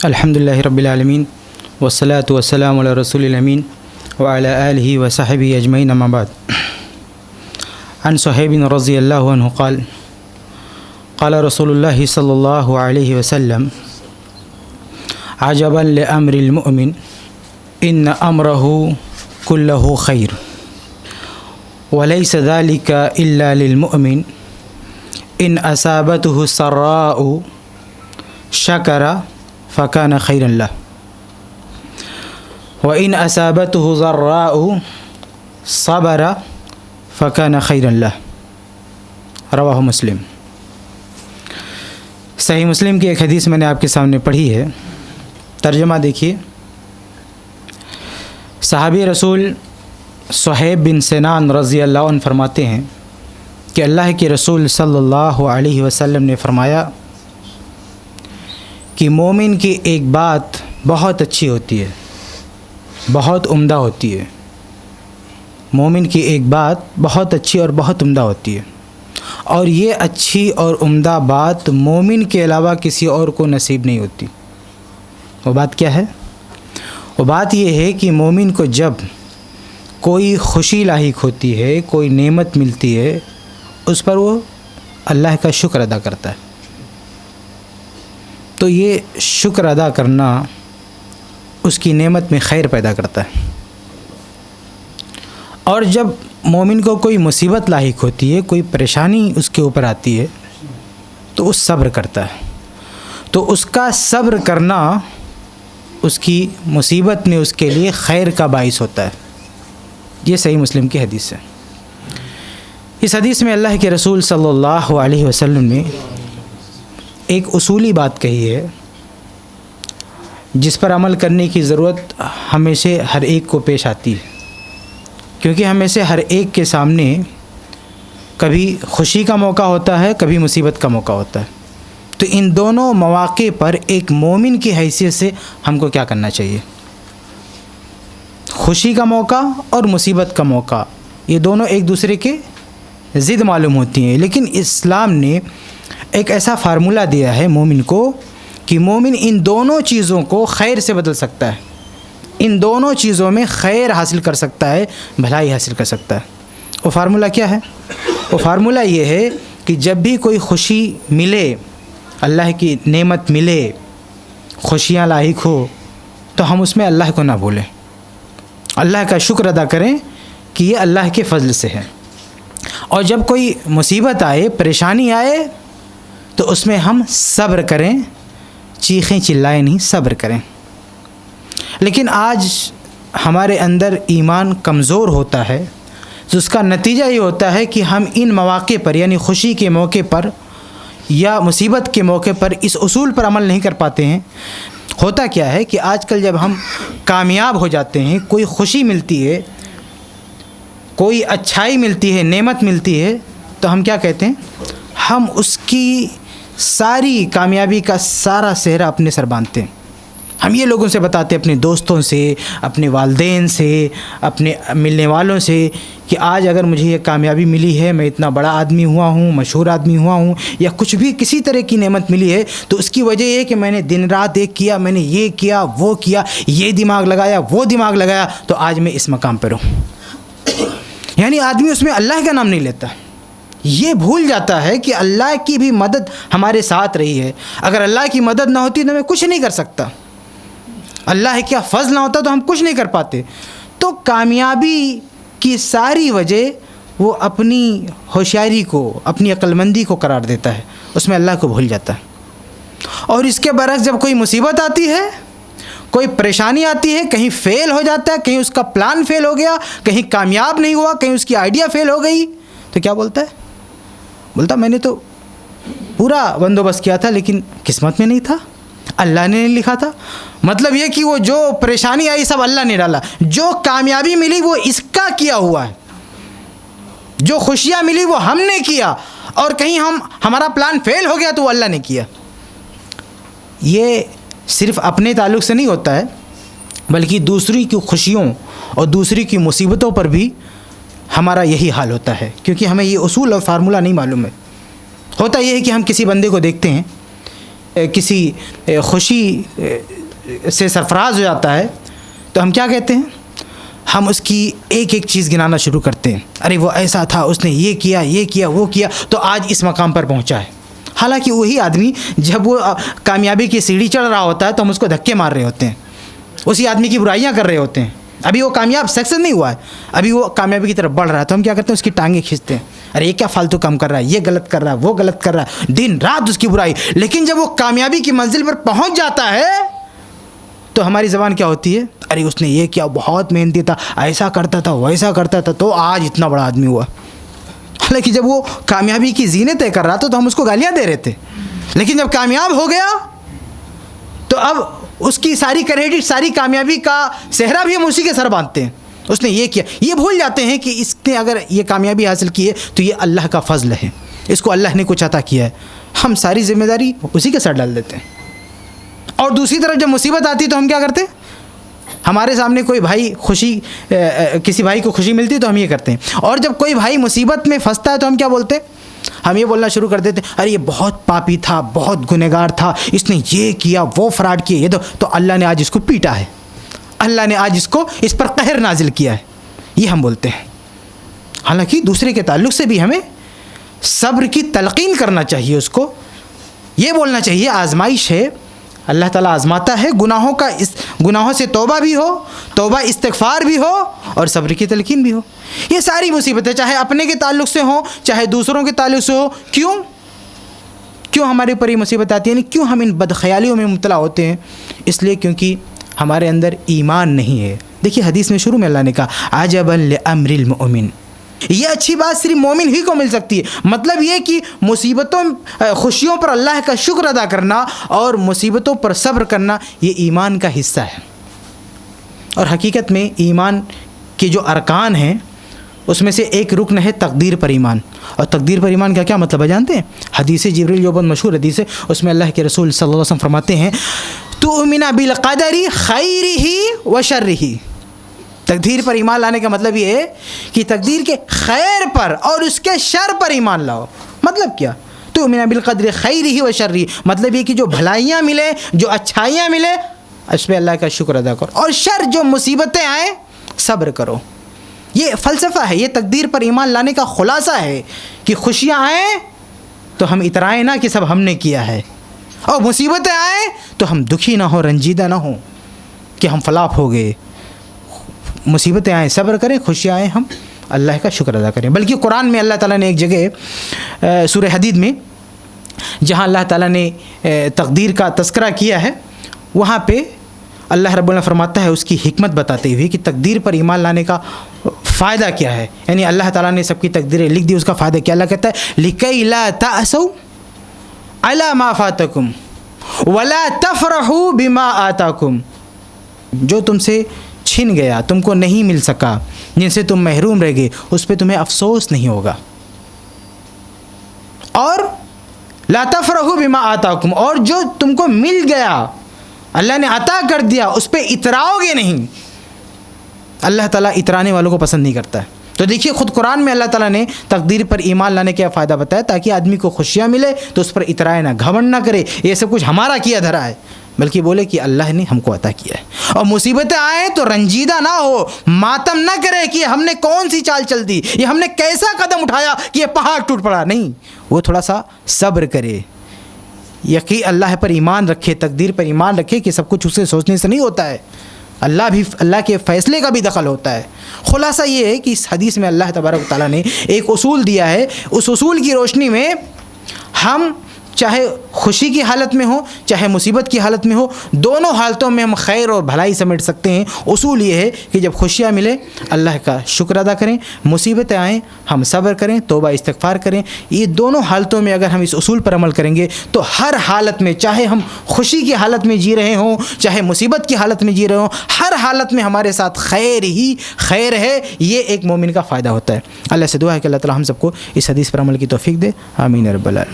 الحمدللہ رب العالمین والصلاة والسلام علی رسول الامین وعلی آلہ وصحبہ اجمعین اما بعد. عن صہیب رضی اللہ عنہ قال قال رسول اللہ صلی اللہ علیہ وسلم عجبا لامر المؤمن ان امرہ کلہ خیر وليس ذلك الا للمؤمن ان اصابته السراء شکر فکان خیرا لہ وان اصابته ضراء صبر فکان خیرا لہ. رواہ مسلم. صحیح مسلم کی ایک حدیث میں نے آپ کے سامنے پڑھی ہے. ترجمہ دیکھیے. صحابی رسول صہیب بن سنان رضی اللہ عنہ فرماتے ہیں کہ اللہ کے رسول صلی اللہ علیہ وسلم نے فرمایا کہ مومن کی ایک بات بہت اچھی ہوتی ہے، بہت عمدہ ہوتی ہے. مومن کی ایک بات بہت اچھی اور بہت عمدہ ہوتی ہے، اور یہ اچھی اور عمدہ بات مومن کے علاوہ کسی اور کو نصیب نہیں ہوتی. وہ بات کیا ہے؟ وہ بات یہ ہے کہ مومن کو جب کوئی خوشی لاحق ہوتی ہے، کوئی نعمت ملتی ہے، اس پر وہ اللہ کا شکر ادا کرتا ہے. تو یہ شکر ادا کرنا اس کی نعمت میں خیر پیدا کرتا ہے. اور جب مومن کو کوئی مصیبت لاحق ہوتی ہے، کوئی پریشانی اس کے اوپر آتی ہے، تو اس صبر کرتا ہے. تو اس کا صبر کرنا اس کی مصیبت میں اس کے لیے خیر کا باعث ہوتا ہے. یہ صحیح مسلم کی حدیث ہے. اس حدیث میں اللہ کے رسول صلی اللہ علیہ وسلم نے ایک اصولی بات کہی ہے جس پر عمل کرنے کی ضرورت ہمیں سے ہر ایک کو پیش آتی ہے، کیونکہ ہمیں سے ہر ایک کے سامنے کبھی خوشی کا موقع ہوتا ہے، کبھی مصیبت کا موقع ہوتا ہے. تو ان دونوں مواقع پر ایک مومن کی حیثیت سے ہم کو کیا کرنا چاہیے؟ خوشی کا موقع اور مصیبت کا موقع، یہ دونوں ایک دوسرے کے ضد معلوم ہوتی ہیں، لیکن اسلام نے ایک ایسا فارمولہ دیا ہے مومن کو کہ مومن ان دونوں چیزوں کو خیر سے بدل سکتا ہے. ان دونوں چیزوں میں خیر حاصل کر سکتا ہے، بھلائی حاصل کر سکتا ہے. وہ فارمولہ کیا ہے؟ وہ فارمولہ یہ ہے کہ جب بھی کوئی خوشی ملے، اللہ کی نعمت ملے، خوشیاں لاحق ہو، تو ہم اس میں اللہ کو نہ بھولیں، اللہ کا شکر ادا کریں کہ یہ اللہ کے فضل سے ہے. اور جب کوئی مصیبت آئے، پریشانی آئے، تو اس میں ہم صبر کریں، چیخیں چلائیں نہیں، صبر کریں. لیکن آج ہمارے اندر ایمان کمزور ہوتا ہے، تو اس کا نتیجہ یہ ہوتا ہے کہ ہم ان مواقع پر، یعنی خوشی کے موقع پر یا مصیبت کے موقع پر اس اصول پر عمل نہیں کر پاتے ہیں. ہوتا کیا ہے کہ آج کل جب ہم کامیاب ہو جاتے ہیں، کوئی خوشی ملتی ہے، کوئی اچھائی ملتی ہے، نعمت ملتی ہے، تو ہم کیا کہتے ہیں؟ ہم اس کی ساری کامیابی کا سارا سہرا اپنے سر باندھتے ہیں. ہم یہ لوگوں سے بتاتے ہیں، اپنے دوستوں سے، اپنے والدین سے، اپنے ملنے والوں سے، کہ آج اگر مجھے یہ کامیابی ملی ہے، میں اتنا بڑا آدمی ہوا ہوں، مشہور آدمی ہوا ہوں، یا کچھ بھی کسی طرح کی نعمت ملی ہے، تو اس کی وجہ یہ ہے کہ میں نے دن رات ایک کیا، میں نے یہ کیا، وہ کیا، یہ دماغ لگایا، وہ دماغ لگایا، تو آج میں اس مقام پر ہوں. یعنی آدمی اس میں اللہ کا نام نہیں لیتا، یہ بھول جاتا ہے کہ اللہ کی بھی مدد ہمارے ساتھ رہی ہے. اگر اللہ کی مدد نہ ہوتی تو میں کچھ نہیں کر سکتا، اللہ کیا فضل نہ ہوتا تو ہم کچھ نہیں کر پاتے. تو کامیابی کی ساری وجہ وہ اپنی ہوشیاری کو، اپنی عقل مندی کو قرار دیتا ہے، اس میں اللہ کو بھول جاتا ہے. اور اس کے برعکس جب کوئی مصیبت آتی ہے، کوئی پریشانی آتی ہے، کہیں فیل ہو جاتا ہے، کہیں اس کا پلان فیل ہو گیا، کہیں کامیاب نہیں ہوا، کہیں اس کی آئیڈیا فیل ہو گئی، تو کیا بولتا ہے؟ بولتا میں نے تو پورا بندوبست کیا تھا، لیکن قسمت میں نہیں تھا، اللہ نے نہیں لکھا تھا. مطلب یہ کہ وہ جو پریشانی آئی سب اللہ نے ڈالا، جو کامیابی ملی وہ اس کا کیا ہوا ہے، جو خوشیاں ملی وہ ہم نے کیا، اور کہیں ہمارا پلان فیل ہو گیا تو وہ اللہ نے کیا. یہ صرف اپنے تعلق سے نہیں ہوتا ہے، بلکہ دوسری کی خوشیوں اور دوسری کی مصیبتوں پر بھی ہمارا یہی حال ہوتا ہے، کیونکہ ہمیں یہ اصول اور فارمولہ نہیں معلوم ہے. ہوتا یہ ہے کہ ہم کسی بندے کو دیکھتے ہیں کسی خوشی سے سرفراز ہو جاتا ہے تو ہم کیا کہتے ہیں؟ ہم اس کی ایک ایک چیز گنانا شروع کرتے ہیں. ارے وہ ایسا تھا، اس نے یہ کیا وہ کیا تو آج اس مقام پر پہنچا ہے. حالانکہ وہی آدمی جب وہ کامیابی کی سیڑھی چڑھ رہا ہوتا ہے تو ہم اس کو دھکے مار رہے ہوتے ہیں، اسی آدمی کی برائیاں کر رہے ہوتے ہیں. ابھی وہ کامیاب سکسیس نہیں ہوا ہے، ابھی وہ کامیابی کی طرف بڑھ رہا ہے تو ہم کیا کرتے ہیں؟ اس کی ٹانگیں کھینچتے ہیں. ارے یہ کیا فالتو کام کر رہا ہے، یہ غلط کر رہا ہے، وہ غلط کر رہا ہے، دن رات اس کی برائی. لیکن جب وہ کامیابی کی منزل پر پہنچ جاتا ہے تو ہماری زبان کیا ہوتی ہے؟ ارے اس نے یہ کیا، بہت محنتی تھا، ایسا کرتا تھا ویسا کرتا تھا تو آج اتنا بڑا آدمی ہوا. حالانکہ جب وہ کامیابی کی زینت طے کر رہا تھا تو ہم اس کو گالیاں دے رہے تھے. لیکن جب کامیاب ہو گیا تو اب اس کی ساری کریڈٹ، ساری کامیابی کا صحرا بھی ہم اسی کے سر باندھتے ہیں. اس نے یہ کیا، یہ بھول جاتے ہیں کہ اس نے اگر یہ کامیابی حاصل کی ہے تو یہ اللہ کا فضل ہے، اس کو اللہ نے کچھ عطا کیا ہے. ہم ساری ذمہ داری اسی کے سر ڈال دیتے ہیں. اور دوسری طرف جب مصیبت آتی تو ہم کیا کرتے ہیں؟ ہمارے سامنے کوئی بھائی کسی بھائی کو خوشی ملتی ہے تو ہم یہ کرتے ہیں. اور جب کوئی بھائی مصیبت میں پھنستا ہے تو ہم کیا بولتے ہیں؟ ہم یہ بولنا شروع کر دیتے ہیں ارے یہ بہت پاپی تھا، بہت گنہگار تھا، اس نے یہ کیا، وہ فراڈ کیا، یہ تو اللہ نے آج اس کو پیٹا ہے، اللہ نے آج اس پر قہر نازل کیا ہے، یہ ہم بولتے ہیں. حالانکہ دوسرے کے تعلق سے بھی ہمیں صبر کی تلقین کرنا چاہیے. اس کو یہ بولنا چاہیے آزمائش ہے، اللہ تعالیٰ آزماتا ہے، گناہوں سے توبہ بھی ہو، توبہ استغفار بھی ہو اور صبر کی تلقین بھی ہو. یہ ساری مصیبتیں چاہے اپنے کے تعلق سے ہوں چاہے دوسروں کے تعلق سے ہو. کیوں ہمارے اوپر یہ مصیبت آتی ہے؟ یعنی کیوں ہم ان بدخیالیوں میں مبتلا ہوتے ہیں؟ اس لیے کیونکہ ہمارے اندر ایمان نہیں ہے. دیکھیے حدیث میں شروع میں اللہ نے کہا عجبا لامر المؤمن، یہ اچھی بات صرف مومن ہی کو مل سکتی ہے. مطلب یہ کہ مصیبتوں خوشیوں پر اللہ کا شکر ادا کرنا اور مصیبتوں پر صبر کرنا یہ ایمان کا حصہ ہے. اور حقیقت میں ایمان کے جو ارکان ہیں اس میں سے ایک رکن ہے تقدیر پر ایمان. اور تقدیر پر ایمان کا کیا مطلب ہے جانتے ہیں؟ حدیث جبریل جو بہت مشہور حدیث ہے اس میں اللہ کے رسول صلی اللہ علیہ وسلم فرماتے ہیں تؤمن بالقدر خیرہ وشرہ. تقدیر پر ایمان لانے کا مطلب یہ ہے کہ تقدیر کے خیر پر اور اس کے شر پر ایمان لاؤ. مطلب کیا؟ تؤمن بالقدر خیرہ وشرہ، مطلب یہ کہ جو بھلائیاں ملے، جو اچھائیاں ملے اس پہ اللہ کا شکر ادا کرو، اور شر جو مصیبتیں آئیں صبر کرو. یہ فلسفہ ہے، یہ تقدیر پر ایمان لانے کا خلاصہ ہے کہ خوشیاں آئیں تو ہم اترائیں نہ کہ سب ہم نے کیا ہے، اور مصیبتیں آئیں تو ہم دکھی نہ ہوں، رنجیدہ نہ ہوں کہ ہم فلاپ ہو گئے. مصیبتیں آئیں صبر کریں، خوشیاں آئیں ہم اللہ کا شکر ادا کریں. بلکہ قرآن میں اللہ تعالیٰ نے ایک جگہ سورہ حدید میں جہاں اللہ تعالیٰ نے تقدیر کا تذکرہ کیا ہے وہاں پہ اللہ رب العالمین فرماتا ہے اس کی حکمت بتاتے ہوئے کہ تقدیر پر ایمان لانے کا فائدہ کیا ہے. یعنی اللہ تعالیٰ نے سب کی تقدیریں لکھ دی، اس کا فائدہ کیا؟ اللہ کہتا ہے لِكَيْ لَا تَأْسَوْا عَلَى مَا فَاتَكُمْ وَلَا تَفْرَحُوا بِمَا آتَاكُمْ. جو تم سے چھن گیا، تم کو نہیں مل سکا، جن سے تم محروم رہ گئے، اس پہ تمہیں افسوس نہیں ہوگا. اور لا تفرحوا بما آتاکم، اور جو تم کو مل گیا، اللہ نے عطا کر دیا، اس پہ اتراؤ گے نہیں. اللہ تعالیٰ اترانے والوں کو پسند نہیں کرتا ہے. تو دیکھیے خود قرآن میں اللہ تعالیٰ نے تقدیر پر ایمان لانے کا فائدہ بتایا تاکہ آدمی کو خوشیاں ملے تو اس پر اترائے نہ، گھمنڈ نہ کرے یہ سب کچھ ہمارا کیا دھرا ہے، بلکہ بولے کہ اللہ نے ہم کو عطا کیا ہے. اور مصیبتیں آئیں تو رنجیدہ نہ ہو، ماتم نہ کرے کہ ہم نے کون سی چال چل دی، یہ ہم نے کیسا قدم اٹھایا کہ یہ پہاڑ ٹوٹ پڑا. نہیں، وہ تھوڑا سا صبر کرے، یقین اللہ پر ایمان رکھے، تقدیر پر ایمان رکھے کہ سب کچھ اسے سوچنے سے نہیں ہوتا ہے، اللہ کے فیصلے کا بھی دخل ہوتا ہے. خلاصہ یہ ہے کہ اس حدیث میں اللہ تبارک و تعالیٰ نے ایک اصول دیا ہے، اس اصول کی روشنی میں ہم چاہے خوشی کی حالت میں ہو چاہے مصیبت کی حالت میں ہو، دونوں حالتوں میں ہم خیر اور بھلائی سمیٹ سکتے ہیں. اصول یہ ہے کہ جب خوشیاں ملے اللہ کا شکر ادا کریں، مصیبتیں آئیں ہم صبر کریں، توبہ استغفار کریں. یہ دونوں حالتوں میں اگر ہم اس اصول پر عمل کریں گے تو ہر حالت میں، چاہے ہم خوشی کی حالت میں جی رہے ہوں چاہے مصیبت کی حالت میں جی رہے ہوں، ہر حالت میں ہمارے ساتھ خیر ہی خیر ہے. یہ ایک مومن کا فائدہ ہوتا ہے. اللہ سے دعا ہے کہ اللہ تعالی ہم سب کو اس حدیث پر عمل کی توفیق دے. آمین رب العالمین.